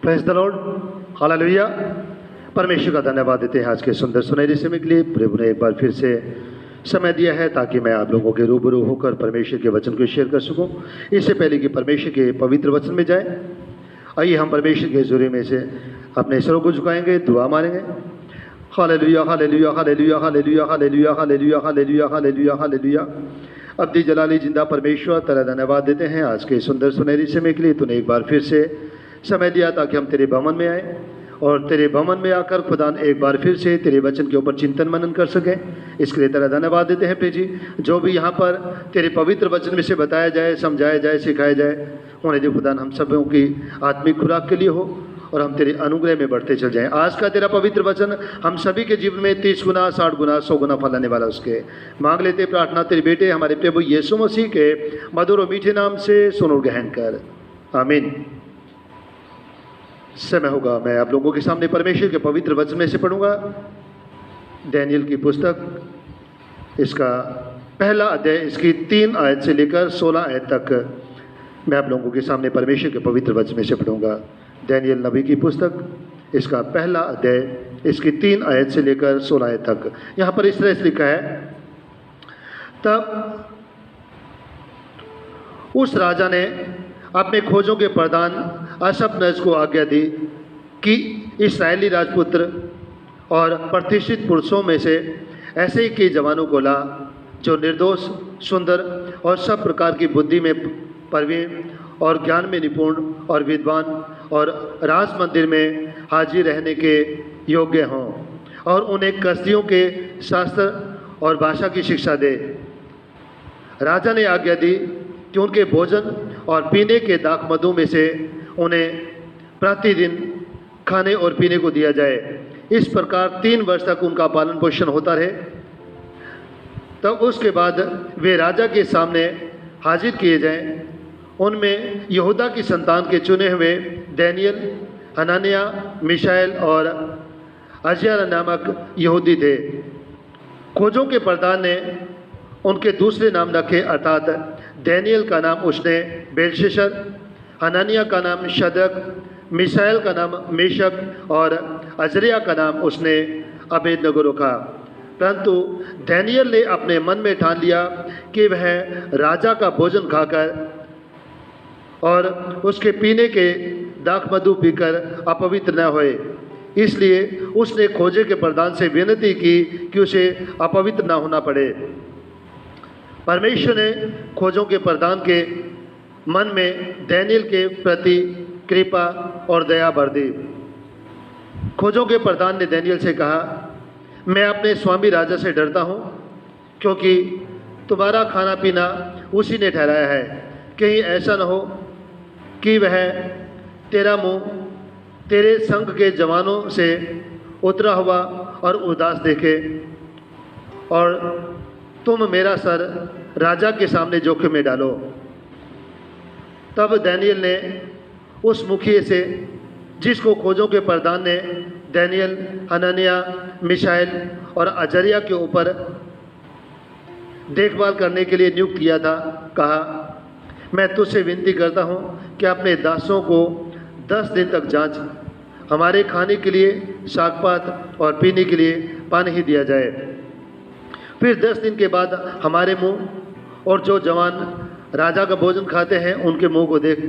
Praise the Lord, hallelujah. परमेश्वर का धन्यवाद देते हैं आज के सुंदर सुनहरे समय के लिए। प्रभु ने एक बार फिर से समय दिया है ताकि मैं आप लोगों के रूबरू होकर परमेश्वर के वचन को शेयर कर सकूं। इससे पहले कि परमेश्वर के पवित्र वचन में जाए, आइए हम परमेश्वर के ज़रिए में से अपने सिरों को झुकाएंगे, दुआ मारेंगे। Hallelujah, hallelujah, hallelujah, hallelujah, hallelujah, hallelujah, hallelujah, hallelujah, hallelujah. अब्दी जलाली जिंदा परमेश्वर, तेरा धन्यवाद देते हैं आज के सुंदर सुनहरी समय के लिए। तूने एक बार फिर से समय दिया ताकि हम तेरे भवन में आए और तेरे भवन में आकर खुदा एक बार फिर से तेरे वचन के ऊपर चिंतन मनन कर सकें। इसके लिए तेरा धन्यवाद देते हैं प्रिय जी। जो भी यहाँ पर तेरे पवित्र वचन में से बताया जाए, समझाया जाए, सिखाया जाए, उन्हें जो खुदा हम सबों की आत्मिक खुराक के लिए हो और हम तेरे अनुग्रह में बढ़ते चल जाएं। आज का तेरा पवित्र वचन हम सभी के जीवन में 30 गुना, 60 गुना, 100 गुना फल आने वाला उसके मांग लेते प्रार्थना तेरे बेटे हमारे प्रभु यीशु मसीह के मधुर और मीठे नाम से सुनो ग्रहण कर, आमीन। समय होगा मैं आप लोगों के सामने परमेश्वर के पवित्र वचन में से पढ़ूंगा। डैनियल की पुस्तक, इसका पहला अध्याय, इसकी 3 आयत से लेकर 16 आयत तक मैं आप लोगों के सामने परमेश्वर के पवित्र वचन में से पढ़ूंगा। डैनियल नबी की पुस्तक, इसका पहला अध्याय, इसकी 3 आयत से लेकर 16 आयत तक। यहाँ पर इस तरह से लिखा है, तब उस राजा ने अपने खोजों के प्रधान अशफनज को आज्ञा दी कि इस्राएली राजपुत्र और प्रतिष्ठित पुरुषों में से ऐसे ही कई जवानों को ला जो निर्दोष, सुंदर और सब प्रकार की बुद्धि में प्रवीण और ज्ञान में निपुण और विद्वान और राज मंदिर में हाजिर रहने के योग्य हों, और उन्हें कसदियों के शास्त्र और भाषा की शिक्षा दे। राजा ने आज्ञा दी कि उनके भोजन और पीने के दाख मधु में से उन्हें प्रतिदिन खाने और पीने को दिया जाए। इस प्रकार 3 वर्ष तक उनका पालन पोषण होता रहे। तब उसके बाद वे राजा के सामने हाजिर किए जाएं। उनमें यहूदा की संतान के चुने हुए डैनियल, हनानिया, मिशाएल और अजयारा नामक यहूदी थे। खोजों के प्रधान ने उनके दूसरे नाम रखे, अर्थात डैनियल का नाम उसने बेलशस्सर, हनानिया का नाम शद्रक, मिशाएल का नाम मेशक और अजरिया का नाम उसने अबेदनगो रखा। परंतु डैनियल ने अपने मन में ठान लिया कि वह राजा का भोजन खाकर और उसके पीने के दाख मधु पीकर अपवित्र न होए। इसलिए उसने खोजे के प्रधान से विनती की कि उसे अपवित्र न होना पड़े। परमेश्वर ने खोजों के प्रधान के मन में डैनियल के प्रति कृपा और दया भर दी। खोजों के प्रधान ने डैनियल से कहा, मैं अपने स्वामी राजा से डरता हूँ, क्योंकि तुम्हारा खाना पीना उसी ने ठहराया है। कहीं ऐसा न हो कि वह तेरा मुंह तेरे संग के जवानों से उतरा हुआ और उदास देखे और तुम मेरा सर राजा के सामने जोखिम में डालो। तब डैनियल ने उस मुखिए से, जिसको खोजों के प्रधान ने डैनियल, हनन्याह, मिशाएल और अजरिया के ऊपर देखभाल करने के लिए नियुक्त किया था, कहा, मैं तुझसे विनती करता हूँ कि अपने दासों को 10 दिन तक जांच, हमारे खाने के लिए सागपात और पीने के लिए पानी ही दिया जाए। फिर 10 दिन के बाद हमारे मुंह और जो जवान राजा का भोजन खाते हैं उनके मुंह को देख,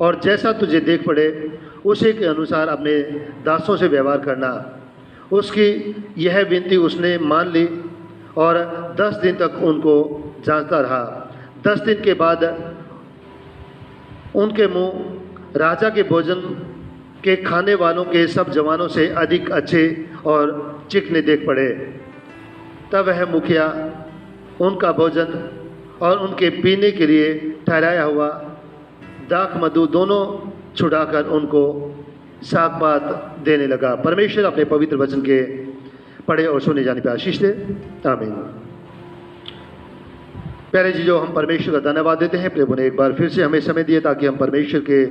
और जैसा तुझे देख पड़े उसी के अनुसार अपने दासों से व्यवहार करना। उसकी यह विनती उसने मान ली और 10 दिन तक उनको जांचता रहा। 10 दिन के बाद उनके मुंह राजा के भोजन के खाने वालों के सब जवानों से अधिक अच्छे और चिकने देख पड़े। तब वह मुखिया उनका भोजन और उनके पीने के लिए ठहराया हुआ दाख मधु दोनों छुड़ाकर उनको सागपात देने लगा। परमेश्वर अपने पवित्र वचन के पढ़े और सुने जाने पर आशीष दे, आमीन। प्यारे जी, जो हम परमेश्वर का धन्यवाद देते हैं, प्रभु ने एक बार फिर से हमें समय दिया ताकि हम परमेश्वर के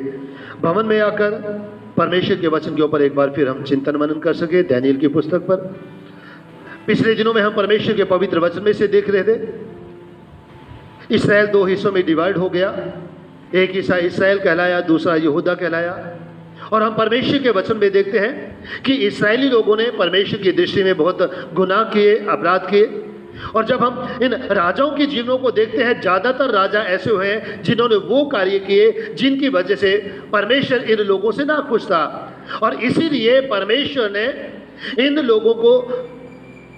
भवन में आकर परमेश्वर के वचन के ऊपर एक बार फिर हम चिंतन मनन कर सके। डैनियल की पुस्तक पर पिछले दिनों में हम परमेश्वर के पवित्र वचन में से देख रहे थे, इसराइल 2 हिस्सों में डिवाइड हो गया। एक हिस्सा इसराइल कहलाया, दूसरा यहूदा कहलाया। और हम परमेश्वर के वचन में देखते हैं कि इस्राएली लोगों ने परमेश्वर की दृष्टि में बहुत गुनाह किए, अपराध किए। और जब हम इन राजाओं के जीवनों को देखते हैं, ज़्यादातर राजा ऐसे हुए हैं जिन्होंने वो कार्य किए जिनकी वजह से परमेश्वर इन लोगों से ना खुश था, और इसीलिए परमेश्वर ने इन लोगों को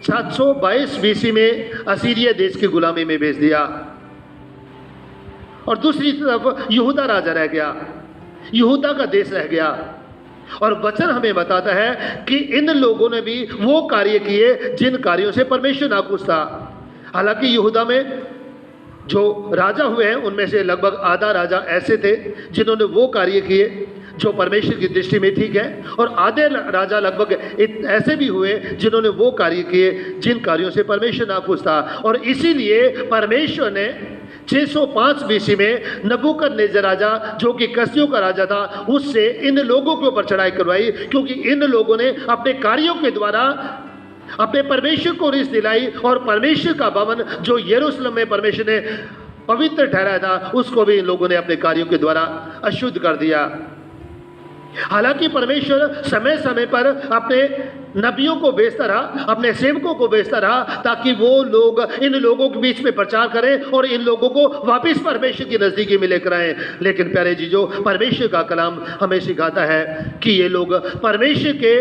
722 बीसी में असीरिया देश की गुलामी में भेज दिया। और दूसरी तरफ यहूदा राजा रह गया, यहूदा का देश रह गया। और वचन हमें बताता है कि इन लोगों ने भी वो कार्य किए जिन कार्यों से परमेश्वर नाखुश था। हालांकि यहूदा में जो राजा हुए हैं उनमें से लगभग आधा राजा ऐसे थे जिन्होंने वो कार्य किए जो परमेश्वर की दृष्टि में ठीक है, और आधे राजा लगभग ऐसे भी हुए जिन्होंने वो कार्य किए जिन कार्यों से परमेश्वर नाखुश था। और इसीलिए परमेश्वर ने 605 बीसी में नबूकदनेस्सर राजा, जो कि कसदियों का राजा था, उससे इन लोगों के ऊपर चढ़ाई करवाई, क्योंकि इन लोगों ने अपने कार्यों के द्वारा अपने परमेश्वर को रिस दिलाई, और परमेश्वर का भवन जो यरूशलेम में परमेश्वर ने पवित्र ठहराया था उसको भी इन लोगों ने अपने कार्यों के द्वारा अशुद्ध कर दिया। हालांकि परमेश्वर समय समय पर अपने नबियों को भेजता रहा, अपने सेवकों को भेजता रहा, ताकि वो लोग इन लोगों के बीच में प्रचार करें और इन लोगों को वापस परमेश्वर की नज़दीकी में लेकर आए। लेकिन प्यारे जीजो, परमेश्वर का कलाम हमें सिखाता है कि ये लोग परमेश्वर के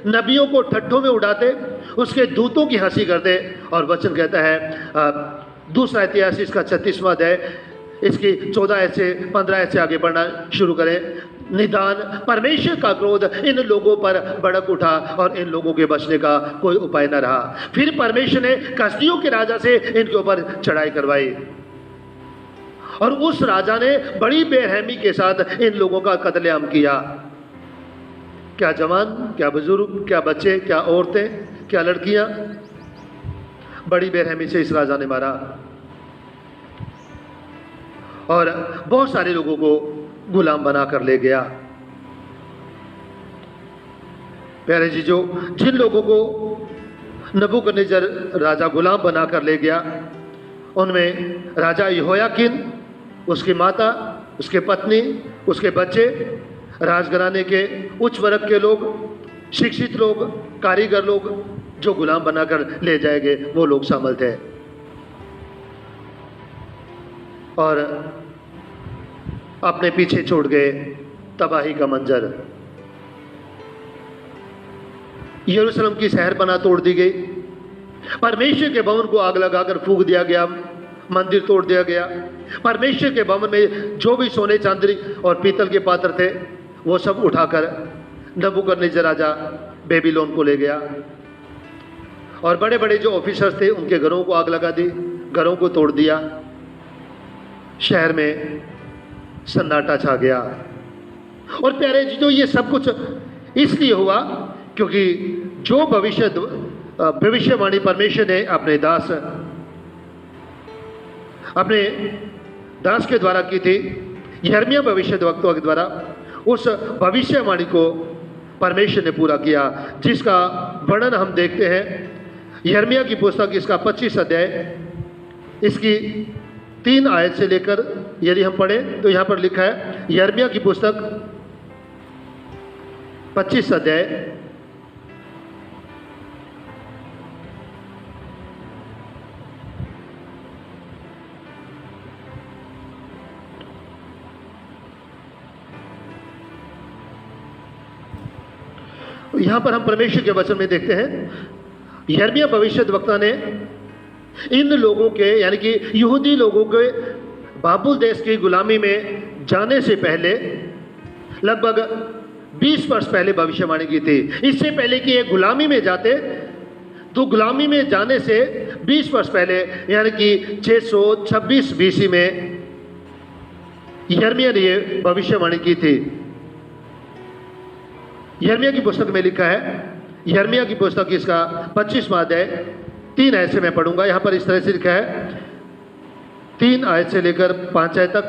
नबियों को ठट्ठों में उड़ाते, उसके दूतों की हंसी करते। और वचन कहता है दूसरा इतिहास इसका 36वां अध्याय, इसकी 14 से 15 से आगे बढ़ना शुरू करें। निदान परमेश्वर का क्रोध इन लोगों पर भड़क उठा और इन लोगों के बचने का कोई उपाय न रहा। फिर परमेश्वर ने कसदियों के राजा से इनके ऊपर चढ़ाई करवाई, और उस राजा ने बड़ी बेरहमी के साथ इन लोगों का कत्लेआम किया। क्या जवान, क्या बुजुर्ग, क्या बच्चे, क्या औरतें, क्या लड़कियां, बड़ी बेरहमी से इस राजा ने मारा, और बहुत सारे लोगों को गुलाम बना कर ले गया। प्यारे जीजो, जिन लोगों को नबूकदनेस्सर राजा गुलाम बना कर ले गया उनमें राजा यहोयाकीन, उसकी माता, उसके पत्नी, उसके बच्चे, राजघराने के उच्च वर्ग के लोग, शिक्षित लोग, कारीगर लोग जो गुलाम बनाकर ले जाएंगे वो लोग शामिल थे। और अपने पीछे छोड़ गए तबाही का मंजर। यरूशलेम की शहरपनाह तोड़ दी गई, परमेश्वर के भवन को आग लगाकर फूंक दिया गया, मंदिर तोड़ दिया गया, परमेश्वर के भवन में जो भी सोने चांदी और पीतल के पात्र थे वो सब उठाकर नबूकदनेस्सर राजा बेबीलोन को ले गया। और बड़े बड़े जो ऑफिसर्स थे उनके घरों को आग लगा दी, घरों को तोड़ दिया, शहर में सन्नाटा छा गया। और प्यारे जी, जो ये सब कुछ इसलिए हुआ क्योंकि जो भविष्यवाणी परमेश्वर ने अपने दास के द्वारा की थी, यिर्मयाह भविष्यद्वक्ता के द्वारा, उस भविष्यवाणी को परमेश्वर ने पूरा किया, जिसका वर्णन हम देखते हैं यिर्मयाह की पुस्तक इसका 25 अध्याय, इसकी 3 आयत से लेकर यदि हम पढ़ें तो यहाँ पर लिखा है, यिर्मयाह की पुस्तक 25 अध्याय यहाँ पर हम परमेश्वर के वचन में देखते हैं, यिर्मयाह भविष्यद्वक्ता ने इन लोगों के, यानी कि यहूदी लोगों के बाबुल देश की गुलामी में जाने से पहले लगभग 20 वर्ष पहले भविष्यवाणी की थी। इससे पहले कि ये गुलामी में जाते, तो गुलामी में जाने से 20 वर्ष पहले, यानी कि 626 बीसी में यिर्मयाह ने ये भविष्यवाणी की थी। यिर्मयाह की पुस्तक में लिखा है, यिर्मयाह की पुस्तक इसका 25वां अध्याय 3 आयत से मैं पढ़ूंगा। यहाँ पर इस तरह से लिखा है, 3 आयत से लेकर 5 आयत तक।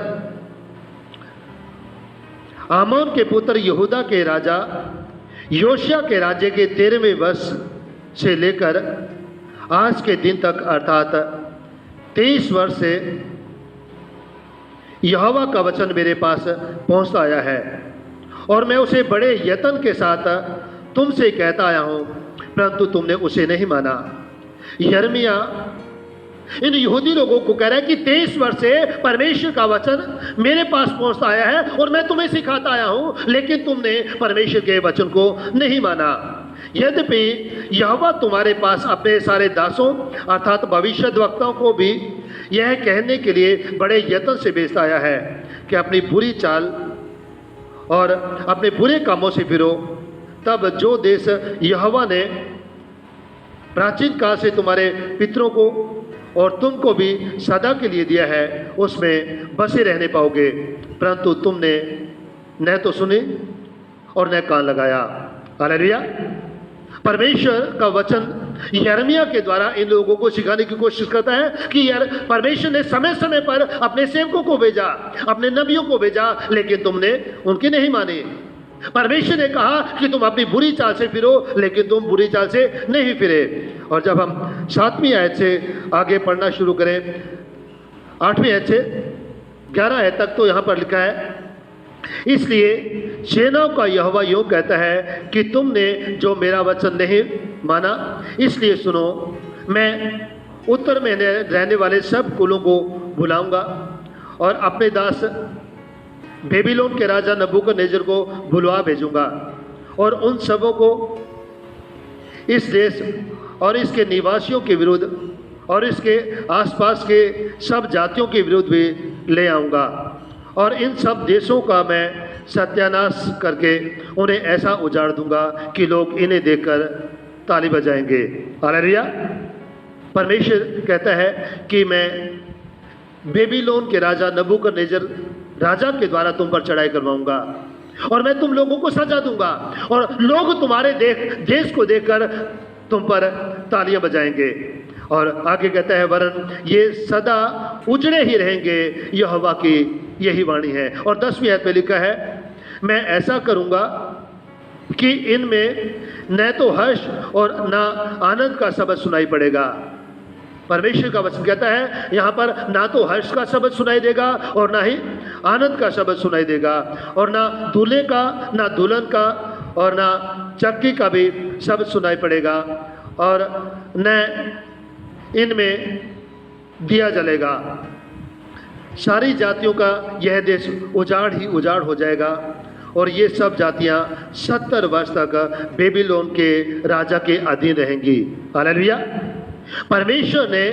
आमोन के पुत्र यहूदा के राजा योशिय्याह के राज्य के 13वें वर्ष से लेकर आज के दिन तक, अर्थात 23 वर्ष से यहोवा का वचन मेरे पास पहुंचता आया है। और मैं उसे बड़े यत्न के साथ तुमसे कहता आया हूँ, परंतु तुमने उसे नहीं माना। यिर्मयाह इन यहूदी लोगों को कह रहा है कि 23 वर्ष से परमेश्वर का वचन मेरे पास पहुंचता आया है और मैं तुम्हें सिखाता आया हूं, लेकिन तुमने परमेश्वर के वचन को नहीं माना। यद्यपि यहोवा तुम्हारे पास अपने सारे दासों अर्थात भविष्यद्वक्ताओं को भी यह कहने के लिए बड़े यत्न से भेजता आया है कि अपनी बुरी चाल और अपने बुरे कामों से फिरो, तब जो देश यहोवा ने प्राचीन काल से तुम्हारे पितरों को और तुमको भी सदा के लिए दिया है, उसमें बसे रहने पाओगे। परंतु तुमने न तो सुनी और न कान लगाया। हालेलुया। परमेश्वर का वचन यिर्मयाह के द्वारा इन लोगों को सिखाने की कोशिश करता है कि यार परमेश्वर ने समय समय पर अपने सेवकों को भेजा, अपने नबियों को भेजा, लेकिन तुमने उनकी नहीं मानी। परमेश्वर ने कहा कि तुम अपनी बुरी चाल से फिरो, लेकिन तुम बुरी चाल से नहीं फिरे। और जब हम 7वीं आयत से आगे पढ़ना शुरू करें, 8वीं आयत से 11 आयत तक, तो यहाँ पर लिखा है, इसलिए सेनाओं का यहोवा यूं कहता है कि तुमने जो मेरा वचन नहीं माना, इसलिए सुनो, मैं उत्तर में रहने वाले सब कुलों को बुलाऊंगा और अपने दास बेबीलोन के राजा नबूकदनेस्सर को बुलवा भेजूंगा और उन सबों को इस देश और इसके निवासियों के विरुद्ध और इसके आसपास के सब जातियों के विरुद्ध भी ले आऊँगा और इन सब देशों का मैं सत्यानाश करके उन्हें ऐसा उजाड़ दूंगा कि लोग इन्हें देखकर ताली बजाएंगे। हालेलुया। परमेश्वर कहता है कि मैं बेबीलोन के राजा नबूकदनेस्सर राजा के द्वारा तुम पर चढ़ाई करवाऊंगा और मैं तुम लोगों को सजा दूंगा और लोग तुम्हारे देश को देखकर तुम पर तालियां बजाएंगे। और आगे कहता है, वरन ये सदा उजड़े ही रहेंगे, यहोवा की यही वाणी है। और 10वीं आयत में लिखा है, मैं ऐसा करूंगा कि इनमें न तो हर्ष और न आनंद का शब्द सुनाई पड़ेगा। परमेश्वर का वचन कहता है यहाँ पर, ना तो हर्ष का शब्द सुनाई देगा और ना ही आनंद का शब्द सुनाई देगा, और ना दूल्हे का, ना दुल्हन का, और ना चक्की का भी शब्द सुनाई पड़ेगा, और न इनमें दिया जलेगा। सारी जातियों का यह देश उजाड़ ही उजाड़ हो जाएगा और ये सब जातियां 70 वर्ष तक बेबीलोन के राजा के अधीन रहेंगी। हालेलुया। परमेश्वर ने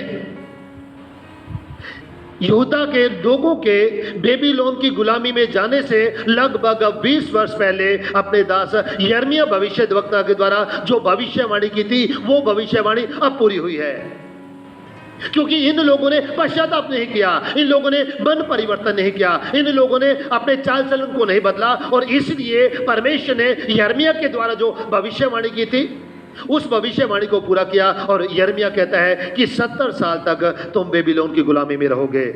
यहूदा के लोगों के बेबीलोन की गुलामी में जाने से लगभग 20 वर्ष पहले अपने दास यिर्मयाह भविष्यद्वक्ता के द्वारा जो भविष्यवाणी की थी, वो भविष्यवाणी अब पूरी हुई है। क्योंकि इन लोगों ने पश्चाताप नहीं किया, इन लोगों ने मन परिवर्तन नहीं किया, इन लोगों ने अपने चाल चलन को नहीं बदला, और इसलिए परमेश्वर ने यिर्मयाह के द्वारा जो भविष्यवाणी की थी उस भविष्यवाणी को पूरा किया। और यिर्मयाह कहता है कि 70 साल तक तुम बेबीलोन की गुलामी में रहोगे।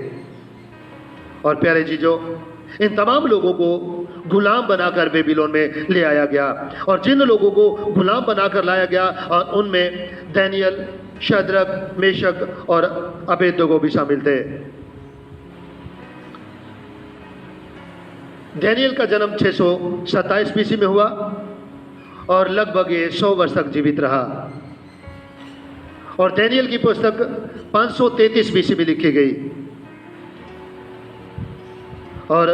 और प्यारे जीजों, इन तमाम लोगों को गुलाम बनाकर बेबीलोन में ले आया गया, और जिन लोगों को गुलाम बनाकर लाया गया और उनमें दानिय्येल, शद्रक, मेशक और अबेदनगो भी शामिल थे। दानिय्येल का जन्म 627 BC में हुआ और लगभग ये 100 वर्ष तक जीवित रहा। और दानिय्येल की पुस्तक 533 BC में लिखी गई। और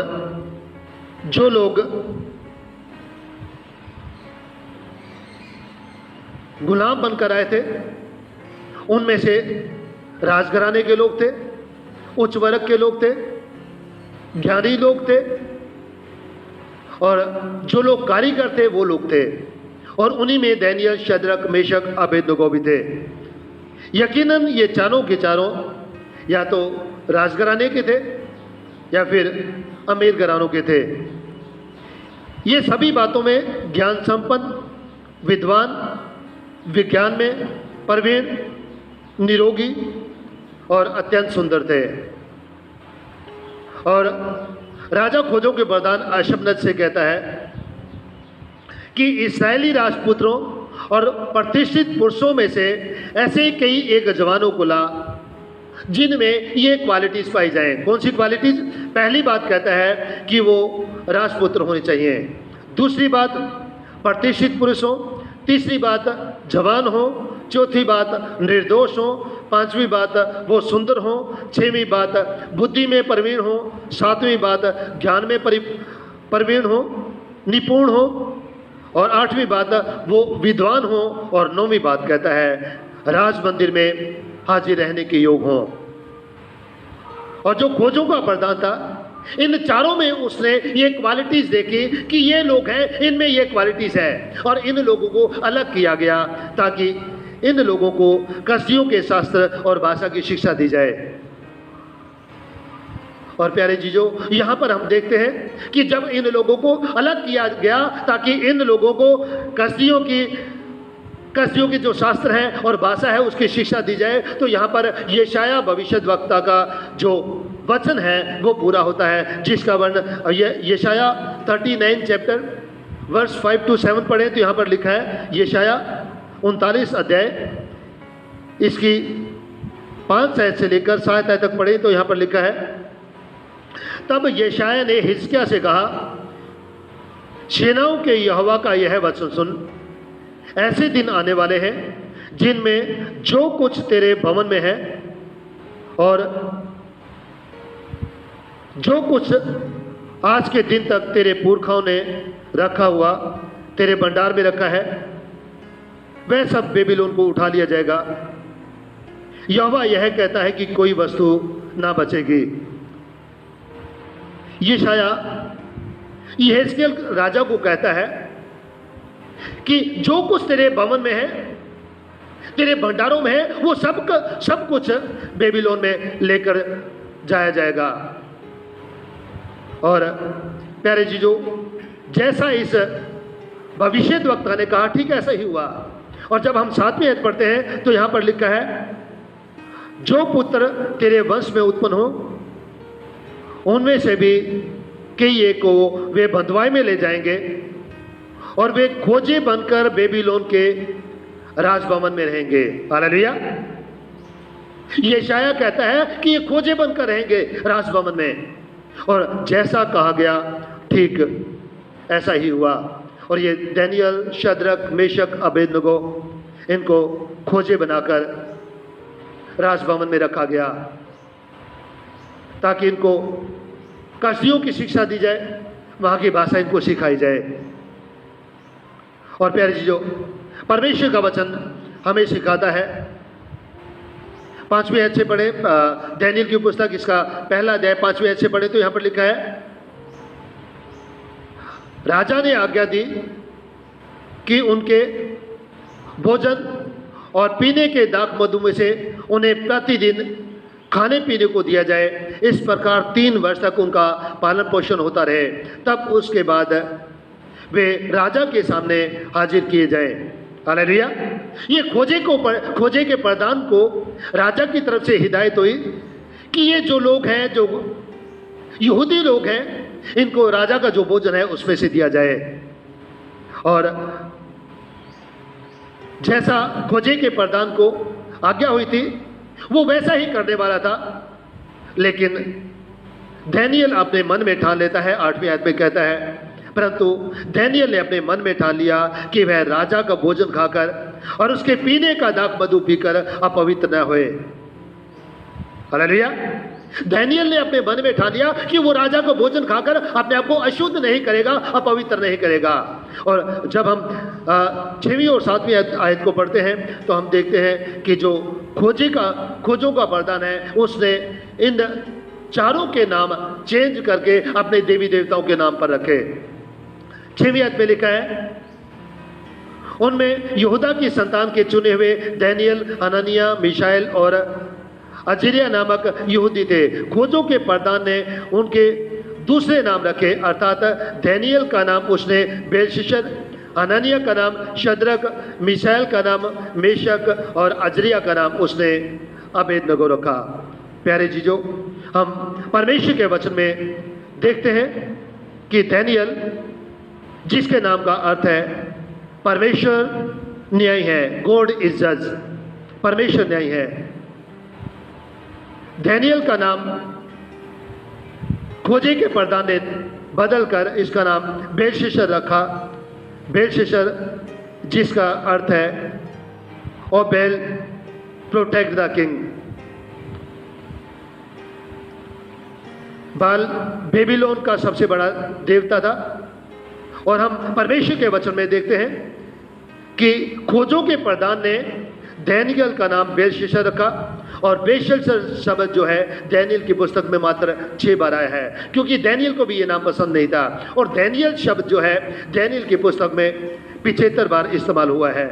जो लोग गुलाम बनकर आए थे उनमें से राजघराने के लोग थे, उच्च वर्ग के लोग थे, ज्ञानी लोग थे, और जो लोग कारीगर थे वो लोग थे, और उन्हीं में दानिय्येल, शद्रक, मेशक, अबेदनगो भी थे। यकीनन ये चारों के चारों या तो राजघराने के थे या फिर अमीर घरानों के थे। ये सभी बातों में ज्ञान संपन्न, विद्वान, विज्ञान में प्रवीण, निरोगी और अत्यंत सुंदर थे। और राजा खोजों के वरदान अशफनत से कहता है कि इस्राएली राजपुत्रों और प्रतिष्ठित पुरुषों में से ऐसे कई एक जवानों को ला जिनमें ये क्वालिटीज पाई जाएं। कौन सी क्वालिटीज? पहली बात कहता है कि वो राजपुत्र होने चाहिए। दूसरी बात प्रतिष्ठित पुरुष हो, तीसरी बात जवान हो, चौथी बात निर्दोष हो, पांचवी बात वो सुंदर हो, छठवीं बात बुद्धि में प्रवीण हो, सातवीं बात ज्ञान में प्रवीण हो, निपुण हो, और आठवीं बात वो विद्वान हो, और नौवीं बात कहता है राज मंदिर में हाजिर रहने के योग हो। और जो खोजों का प्रदान था, इन चारों में उसने ये क्वालिटीज देखी कि ये लोग हैं, इनमें ये क्वालिटीज है, और इन लोगों को अलग किया गया ताकि इन लोगों को कसदियों के शास्त्र और भाषा की शिक्षा दी जाए। और प्यारे जीजों, यहाँ पर हम देखते हैं कि जब इन लोगों को अलग किया गया ताकि इन लोगों को कसदियों की जो शास्त्र है और भाषा है उसकी शिक्षा दी जाए, तो यहाँ पर यशाया भविष्यद्वक्ता का जो वचन है वो पूरा होता है, जिसका वर्ण यशाया 39 चैप्टर वर्स 5 to 7 पढ़े तो यहाँ पर लिखा है, यशाया 39 अध्याय इसकी 5 आयत से लेकर 7 आयत तक पढ़े तो यहाँ पर लिखा है, तब यशाया ने हिजकिय्याह से कहा, सेनाओं के यहोवा का यह वचन सुन, ऐसे दिन आने वाले हैं जिनमें जो कुछ तेरे भवन में है और जो कुछ आज के दिन तक तेरे पुरखाओं ने रखा हुआ तेरे भंडार में रखा है, वह सब बेबीलोन को उठा लिया जाएगा। यहोवा यह कहता है कि कोई वस्तु ना बचेगी। यशाया यहेजकेल राजा को कहता है कि जो कुछ तेरे भवन में है, तेरे भंडारों में है, वो सब कुछ बेबीलोन में लेकर जाया जाएगा। और प्यारे जीजों, जैसा इस भविष्यद्वक्ता ने कहा ठीक ऐसा ही हुआ। और जब हम 7वीं आयत पढ़ते हैं तो यहाँ पर लिखा है, जो पुत्र तेरे वंश में उत्पन्न हो उनमें से भी कई एक को वे बंधुआई में ले जाएंगे और वे खोजे बनकर बेबीलोन के राजभवन में रहेंगे। हालेलुया। यशाया कहता है कि ये खोजे बनकर रहेंगे राजभवन में, और जैसा कहा गया ठीक ऐसा ही हुआ। और ये दानियल, शद्रक, मेशक, अबेदनगो, इनको खोजे बनाकर राजभवन में रखा गया ताकि इनको कसदियों की शिक्षा दी जाए, वहाँ की भाषा इनको सिखाई जाए। और प्यारे जीजों, परमेश्वर का वचन हमें सिखाता है। 5वीं आयत से पढ़े, दानियल की पुस्तक इसका पहला अध्याय 5वीं आयत से पढ़े तो यहाँ पर लिखा है, राजा ने आज्ञा दी कि उनके भोजन और पीने के दाख मधु में से उन्हें प्रतिदिन खाने पीने को दिया जाए। इस प्रकार 3 वर्ष तक उनका पालन पोषण होता रहे, तब उसके बाद वे राजा के सामने हाजिर किए जाए। हालेलुया। ये खोजे के प्रधान को राजा की तरफ से हिदायत हुई कि ये जो लोग हैं, जो यहूदी लोग हैं, इनको राजा का जो भोजन है उसमें से दिया जाए। और जैसा खोजे के प्रधान को आज्ञा हुई थी वो वैसा ही करने वाला था, लेकिन दानियल अपने मन में ठान लेता है। 8वीं आयत में कहता है, परंतु दानियल ने अपने मन में ठान लिया कि वह राजा का भोजन खाकर और उसके पीने का दाख मधु पीकर अपवित्र न होए। हालेलुया। दानियल ने अपने मन में ठान लिया कि वो राजा का भोजन खाकर अपने आप को अशुद्ध नहीं करेगा, अपवित्र नहीं करेगा। और जब हम 6वीं और 7वीं आयत को पढ़ते हैं तो हम देखते हैं कि जो खोजों का वरदान है, उसने इन चारों के नाम चेंज करके अपने देवी देवताओं के नाम पर रखे। 6वीं आयत में लिखा है, उनमें यहूदा की संतान के चुने हुए दानियल, हनन्याह, मिशाएल और अजरिया नामक यहूदी थे। खोजों के प्रधान ने उनके दूसरे नाम रखे, अर्थात दानियल का नाम उसने बेलशस्सर, हनन्याह का नाम शद्रक, मिशाएल का नाम मेशक और अजरिया का नाम उसने अबेदनगो रखा। प्यारे जीजों, हम परमेश्वर के वचन में देखते हैं कि दानियल, जिसके नाम का अर्थ है परमेश्वर न्यायी है, गॉड इज जज, परमेश्वर न्यायी है। दानियल का नाम खोजे के प्रधान ने बदलकर इसका नाम बेलशस्सर रखा। बेलशस्सर जिसका अर्थ है ओ बेल प्रोटेक्ट द किंग। बाल बेबीलोन का सबसे बड़ा देवता था और हम परमेश्वर के वचन में देखते हैं कि खोजों के प्रधान ने डैनियल का नाम बेलशस्सर रखा और बेलशस्सर शब्द जो है डैनियल की पुस्तक में मात्र 6 बार आया है, क्योंकि डैनियल को भी ये नाम पसंद नहीं था। और डैनियल शब्द जो है डैनियल की पुस्तक में 75 बार इस्तेमाल हुआ है।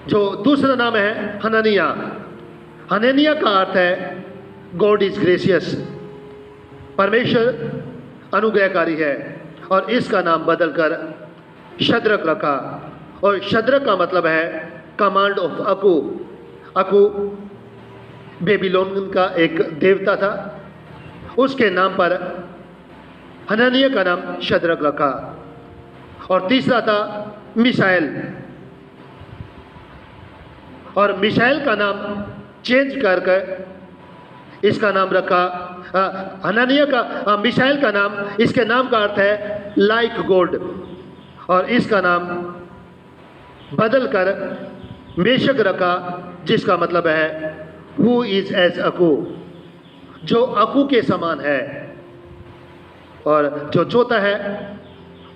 जो दूसरा नाम है हननिया। हननिया का अर्थ है गॉड इज ग्रेसियस, परमेश्वर अनुग्रहकारी है, और इसका नाम बदलकर शद्रक रखा। और शद्रक का मतलब है कमांड ऑफ अकू। अकू बेबीलोन का एक देवता था, उसके नाम पर हननिया का नाम शद्रक रखा। और तीसरा था मिशाएल, और मिशाएल का नाम चेंज करके इसका नाम रखा हननिया का मिशाएल का नाम, इसके नाम का अर्थ है लाइक गॉड, और इसका नाम बदलकर मेशक रखा, जिसका मतलब है हु इज एज अकू, जो अकू के समान है। और जो चौथा है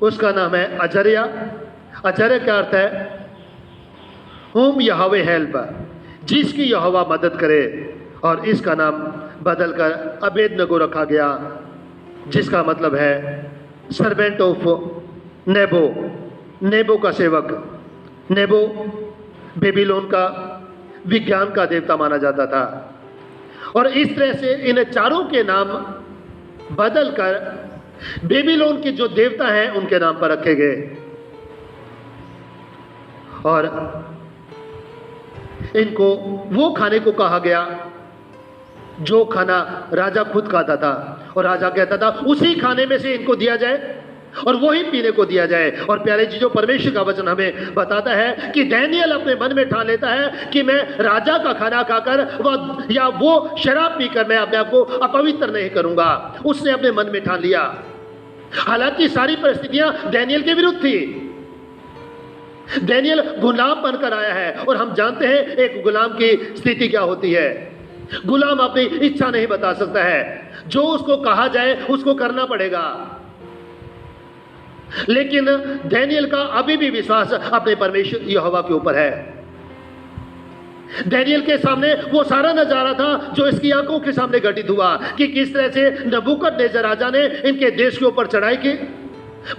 उसका नाम है अजर्या। अजर्या का अर्थ है हुम यहोवा हेल्प, जिसकी यहोवा मदद करे, और इसका नाम बदलकर अबेदनगो रखा गया, जिसका मतलब है सर्वेंट ऑफ नेबो, नेबो का सेवक। नेबो बेबीलोन का विज्ञान का देवता माना जाता था। और इस तरह से इन चारों के नाम बदलकर बेबीलोन के जो देवता हैं उनके नाम पर रखे गए, और इनको वो खाने को कहा गया जो खाना राजा खुद खाता था, और राजा कहता था उसी खाने में से इनको दिया जाए और वही पीने को दिया जाए। और प्यारे जी, जो परमेश्वर का वचन हमें बताता है कि डैनियल अपने मन में ठान लेता है कि मैं राजा का खाना खाकर या वो शराब पीकर मैं अपने आप को अपवित्र नहीं करूंगा। उसने अपने मन में ठान लिया, हालांकि सारी परिस्थितियां डैनियल के विरुद्ध थी। डैनियल गुलाम बनकर आया है, और हम जानते हैं एक गुलाम की स्थिति क्या होती है। गुलाम अपनी इच्छा नहीं बता सकता है, जो उसको कहा जाए उसको करना पड़ेगा। लेकिन डैनियल का अभी भी विश्वास अपने परमेश्वर यहोवा के ऊपर है। डैनियल के सामने वो सारा नजारा था जो इसकी आंखों के सामने घटित हुआ कि किस तरह से नबूकदनेस्सर राजा ने इनके देश के ऊपर चढ़ाई की,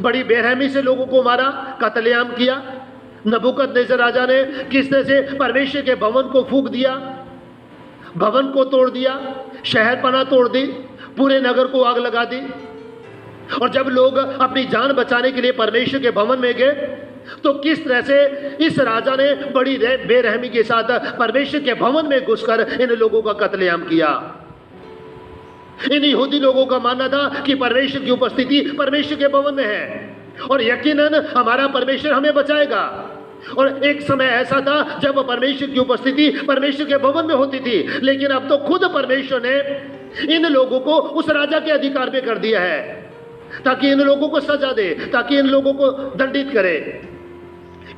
बड़ी बेरहमी से लोगों को मारा, कत्लेआम किया। नबूकदनेस्सर राजा ने किस तरह से परमेश्वर के भवन को फूंक दिया, भवन को तोड़ दिया, शहर पना तोड़ दी, पूरे नगर को आग लगा दी। और जब लोग अपनी जान बचाने के लिए परमेश्वर के भवन में गए तो किस तरह से इस राजा ने बड़ी बेरहमी के साथ परमेश्वर के भवन में घुसकर इन लोगों का कत्लेआम किया। इन यहूदी लोगों का मानना था कि परमेश्वर की उपस्थिति परमेश्वर के भवन में है, और यकीनन हमारा परमेश्वर हमें बचाएगा। और एक समय ऐसा था जब परमेश्वर की उपस्थिति परमेश्वर के भवन में होती थी, लेकिन अब तो खुद परमेश्वर ने इन लोगों को उस राजा के अधिकार में कर दिया है, ताकि इन लोगों को सजा दे, ताकि इन लोगों को दंडित करे,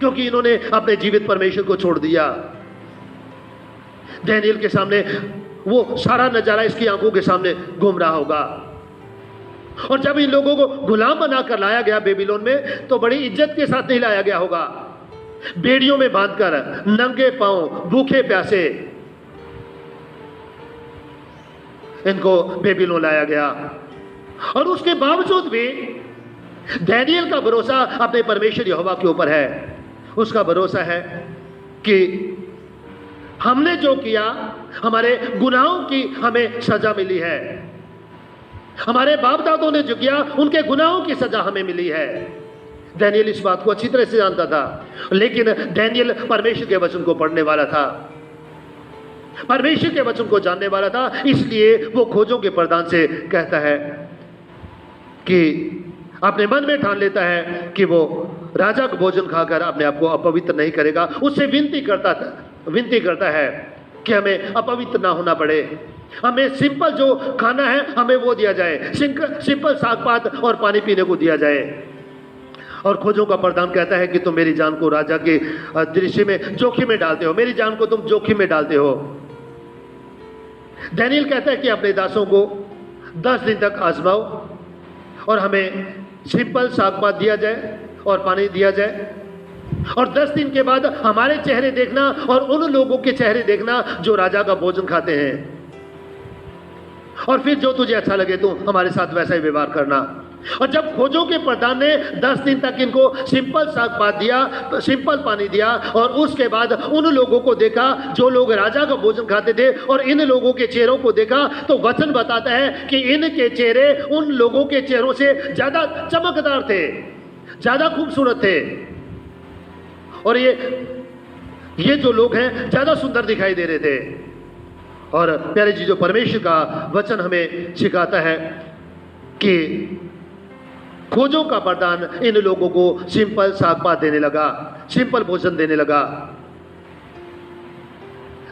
क्योंकि इन्होंने अपने जीवित परमेश्वर को छोड़ दिया। डैनियल के सामने वो सारा नजारा इसकी आंखों के सामने घूम रहा होगा। और जब इन लोगों को गुलाम बनाकर लाया गया बेबीलोन में, तो बड़ी इज्जत के साथ नहीं लाया गया होगा। बेड़ियों में बांधकर, नंगे पांव, भूखे प्यासे इनको बेबीलोन लाया गया। और उसके बावजूद भी डैनियल का भरोसा अपने परमेश्वर यहोवा के ऊपर है। उसका भरोसा है कि हमने जो किया, हमारे गुनाहों की हमें सजा मिली है, हमारे बाप दादों ने जो किया उनके गुनाहों की सजा हमें मिली है। डैनियल इस बात को अच्छी तरह से जानता था, लेकिन डैनियल परमेश्वर के वचन को पढ़ने वाला था, परमेश्वर के वचन को जानने वाला था। इसलिए वो खोजों के प्रधान से कहता है कि अपने मन में ठान लेता है कि वो राजा का भोजन खाकर अपने आप को अपवित्र नहीं करेगा। उससे विनती करता है कि हमें अपवित्र ना होना पड़े। हमें सिंपल जो खाना है हमें वो दिया जाए, सिंपल साग पात और पानी पीने को दिया जाए। और खोजों का प्रधान कहता है कि तुम मेरी जान को राजा के दृश्य में जोखिम में डालते हो, मेरी जान को तुम जोखिम में डालते हो। दानियेल कहता है कि अपने दासों को 10 दिन तक आजमाओ और हमें सिंपल साग पात दिया जाए और पानी दिया जाए, और 10 दिन के बाद हमारे चेहरे देखना और उन लोगों के चेहरे देखना जो राजा का भोजन खाते हैं, और फिर जो तुझे अच्छा लगे तू हमारे साथ वैसा ही व्यवहार करना। और जब खोजों के प्रधान ने 10 दिन तक इनको सिंपल साग पात दिया, सिंपल पानी दिया, और उसके बाद उन लोगों को देखा जो लोग राजा का भोजन खाते थे और इन लोगों के चेहरों को देखा, तो वचन बताता है कि इनके चेहरे उन लोगों के चेहरों से ज्यादा चमकदार थे, ज्यादा खूबसूरत थे, और ये जो लोग हैं ज्यादा सुंदर दिखाई दे रहे थे। और प्यारे जी, जो परमेश्वर का वचन हमें सिखाता है कि खोजों का प्रधान इन लोगों को सिंपल साग पात देने लगा, सिंपल भोजन देने लगा।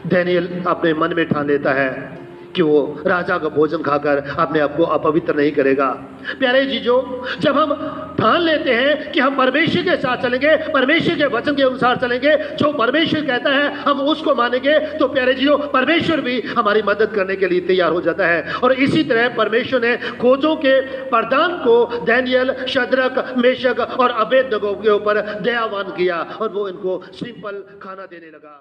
दानियेल अपने मन में ठान लेता है कि वो राजा का भोजन खाकर अपने आप को अपवित्र नहीं करेगा। प्यारे जीजो, जब हम ठान लेते हैं कि हम परमेश्वर के साथ चलेंगे, परमेश्वर के वचन के अनुसार चलेंगे, जो परमेश्वर कहता है हम उसको मानेंगे, तो प्यारे जीजो परमेश्वर भी हमारी मदद करने के लिए तैयार हो जाता है। और इसी तरह परमेश्वर ने खोजों के प्रधान को दानियेल, शद्रक, मेशक और अबेदनगो के ऊपर दयावान किया और वो इनको सिंपल खाना देने लगा।